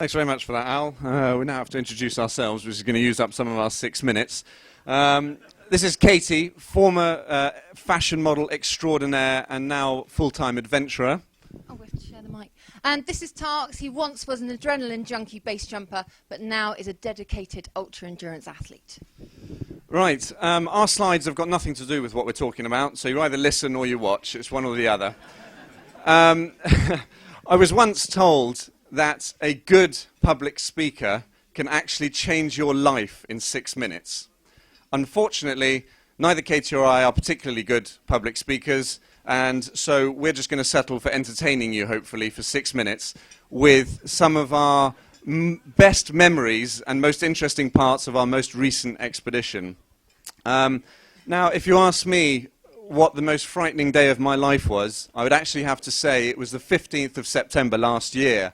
Thanks very much for that, Al. We now have to introduce ourselves, which is going to use up some of our 6 minutes. This is Katie, former fashion model extraordinaire and now full-time adventurer. Oh, we have to share the mic. And this is Tarks. He once was an adrenaline junkie base jumper, but now is a dedicated ultra-endurance athlete. Right, our slides have got nothing to do with what we're talking about, so you either listen or you watch. It's one or the other. I was once told that a good public speaker can actually change your life in 6 minutes. Unfortunately, neither Katie or I are particularly good public speakers, and so we're just going to settle for entertaining you, hopefully, for 6 minutes with some of our best memories and most interesting parts of our most recent expedition. Now, if you ask me what the most frightening day of my life was, I would actually have to say it was the 15th of September last year.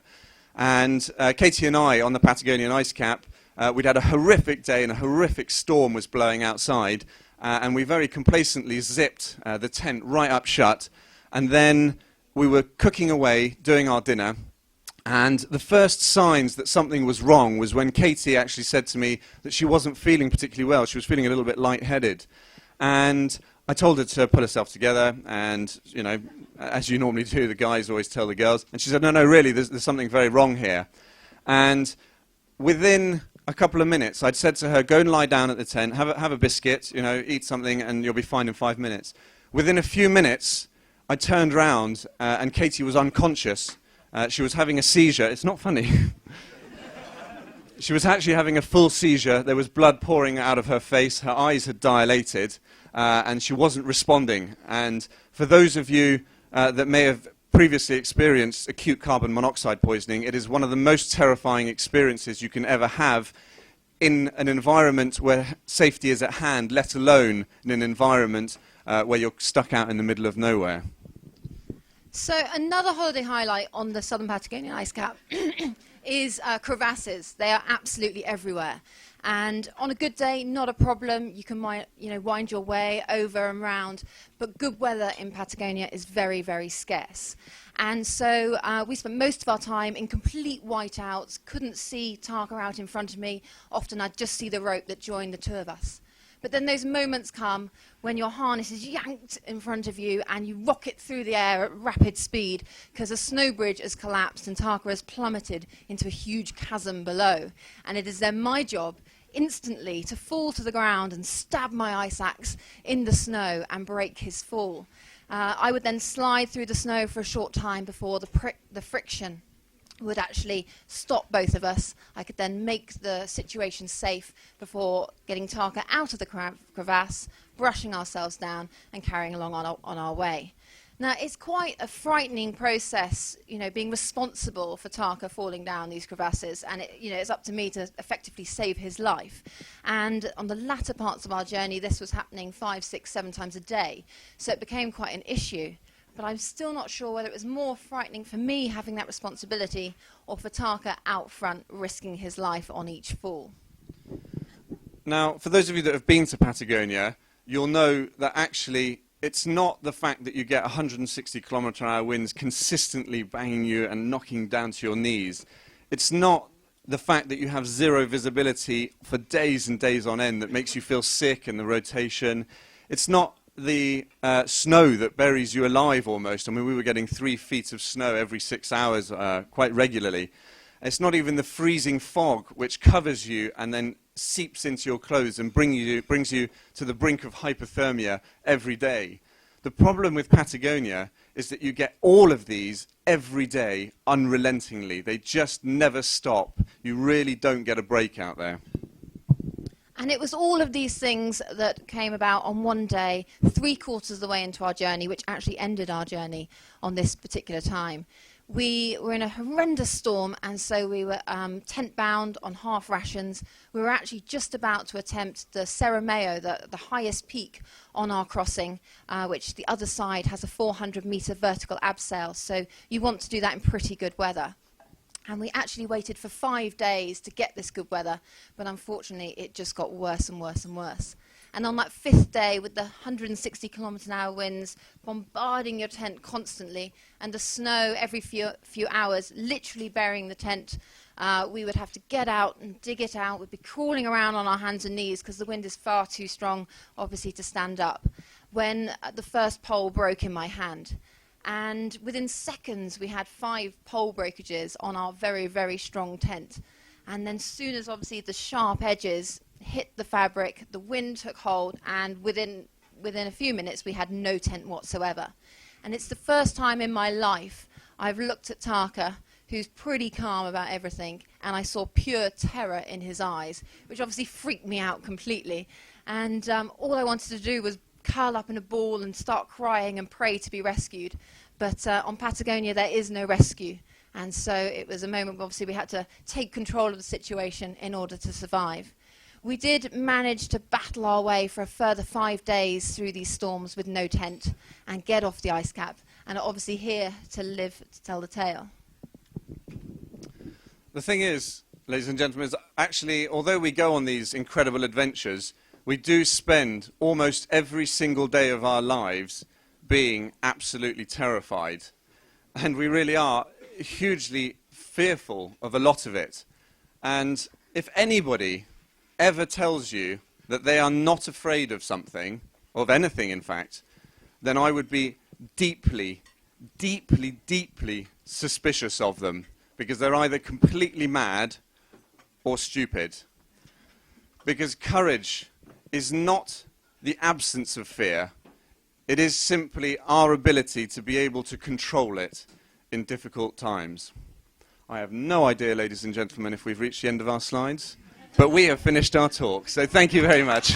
And Katie and I, on the Patagonian ice cap, we'd had a horrific day and a horrific storm was blowing outside. And we very complacently zipped the tent right up shut. And then we were cooking away, doing our dinner. And the first signs that something was wrong was when Katie actually said to me that she wasn't feeling particularly well. She was feeling a little bit lightheaded. And I told her to pull herself together, and, you know, as you normally do, the guys always tell the girls. And she said, no, really, there's something very wrong here. And within a couple of minutes, I'd said to her, go and lie down at the tent, have a biscuit, you know, eat something, and you'll be fine in 5 minutes. Within a few minutes, I turned round, and Katie was unconscious. She was having a seizure. It's not funny. She was actually having a full seizure. There was blood pouring out of her face. Her eyes had dilated, and she wasn't responding. And for those of you that may have previously experienced acute carbon monoxide poisoning, it is one of the most terrifying experiences you can ever have in an environment where safety is at hand, let alone in an environment where you're stuck out in the middle of nowhere. So another holiday highlight on the southern Patagonian ice cap is crevasses. They are absolutely everywhere. And on a good day, not a problem. You can wind your way over and round. But good weather in Patagonia is very, very scarce. And so we spent most of our time in complete whiteouts, couldn't see Tarka out in front of me. Often I'd just see the rope that joined the two of us. But then those moments come when your harness is yanked in front of you and you rocket through the air at rapid speed because a snow bridge has collapsed and Tarka has plummeted into a huge chasm below. And it is then my job instantly to fall to the ground and stab my ice axe in the snow and break his fall. I would then slide through the snow for a short time before the friction would actually stop both of us. I could then make the situation safe before getting Tarka out of the crevasse, brushing ourselves down and carrying along on our way. Now, it's quite a frightening process, being responsible for Tarka falling down these crevasses, and it's up to me to effectively save his life. And on the latter parts of our journey, this was happening 5, 6, 7 times a day, so it became quite an issue. But I'm still not sure whether it was more frightening for me having that responsibility or for Tarka out front risking his life on each fall. Now, for those of you that have been to Patagonia, you'll know that actually it's not the fact that you get 160 km/h winds consistently banging you and knocking down to your knees. It's not the fact that you have zero visibility for days and days on end that makes you feel sick and the rotation. It's not the snow that buries you alive almost. I mean, we were getting 3 feet of snow every 6 hours quite regularly. It's not even the freezing fog which covers you and then seeps into your clothes and brings you to the brink of hypothermia every day. The problem with Patagonia is that you get all of these every day unrelentingly. They just never stop. You really don't get a break out there. And it was all of these things that came about on one day, 3/4 of the way into our journey, which actually ended our journey on this particular time. We were in a horrendous storm, and so we were tent-bound on half rations. We were actually just about to attempt the Cerro, the highest peak on our crossing, which the other side has a 400-meter vertical abseil, so you want to do that in pretty good weather. And we actually waited for 5 days to get this good weather, but unfortunately it just got worse and worse and worse. And on that 5th day, with the 160 km/h winds bombarding your tent constantly, and the snow every few hours literally burying the tent We would have to get out and dig it out. We'd be crawling around on our hands and knees because the wind is far too strong, obviously, to stand up, when the first pole broke in my hand. And within seconds, we had 5 pole breakages on our very, very strong tent. And then soon as, obviously, the sharp edges hit the fabric, the wind took hold, and within a few minutes, we had no tent whatsoever. And it's the first time in my life I've looked at Tarka, who's pretty calm about everything, and I saw pure terror in his eyes, which obviously freaked me out completely. And all I wanted to do was curl up in a ball and start crying and pray to be rescued. But on Patagonia, there is no rescue. And so it was a moment where obviously we had to take control of the situation in order to survive. We did manage to battle our way for a further 5 days through these storms with no tent and get off the ice cap, and are obviously here to live to tell the tale. The thing is, ladies and gentlemen, is actually, although we go on these incredible adventures, we do spend almost every single day of our lives being absolutely terrified. And we really are hugely fearful of a lot of it. And if anybody ever tells you that they are not afraid of something, of anything in fact, then I would be deeply, deeply, deeply suspicious of them, because they're either completely mad or stupid. Because courage is not the absence of fear, it is simply our ability to be able to control it in difficult times. I have no idea, ladies and gentlemen, if we've reached the end of our slides, but we have finished our talk, so thank you very much.